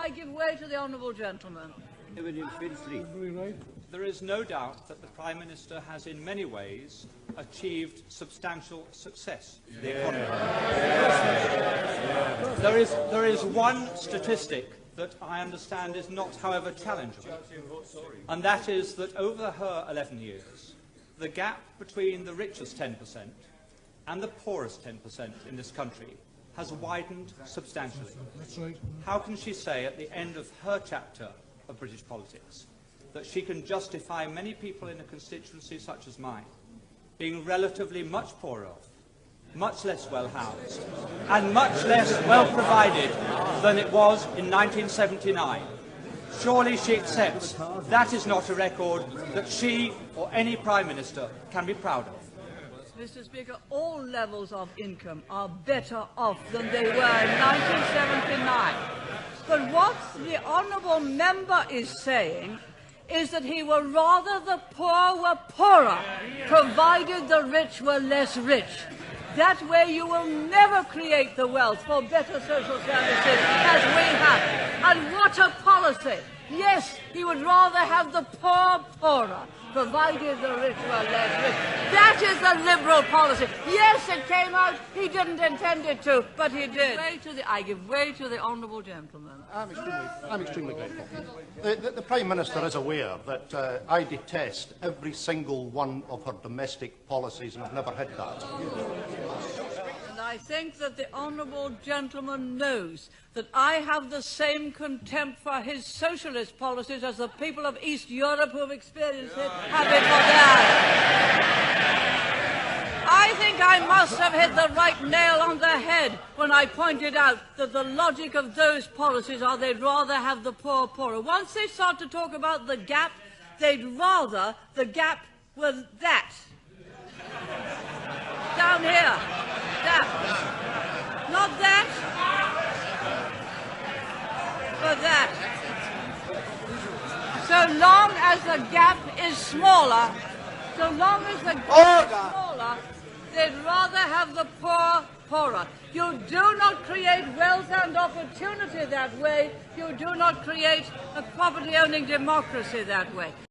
I give way to the honourable gentleman. There is no doubt that the Prime Minister has in many ways achieved substantial success in the economy. There is one statistic that I understand is not, however, challengeable, and that is that over her 11 years, the gap between the richest 10% and the poorest 10% in this country has widened substantially. How can she say at the end of her chapter of British politics that she can justify many people in a constituency such as mine being relatively much poorer off, much less well housed, and much less well provided than it was in 1979? Surely she accepts that is not a record that she or any Prime Minister can be proud of. Mr. Speaker, all levels of income are better off than they were in 1979. But what the honourable member is saying is that he would rather the poor were poorer, provided the rich were less rich. That way you will never create the wealth for better social services as we have. And what a policy! Yes, he would rather have the poor poorer, provided the rich were less rich. That is the Liberal policy. Yes, it came out. He didn't intend it to, but he did. I give way to the honourable gentleman. I'm extremely grateful. The Prime Minister is aware that I detest every single one of her domestic policies and have never hid that. And I think that the honourable gentleman knows that I have the same contempt for his socialist policies as the people of East Europe who have experienced it have it for theirs. I think I must have hit the right nail on the head when I pointed out that the logic of those policies are they'd rather have the poor poorer. Once they start to talk about the gap, they'd rather the gap was that. Down here. That. Not that. But that. So long as the gap is smaller, they'd rather have the poor poorer. You do not create wealth and opportunity that way. You do not create a property-owning democracy that way.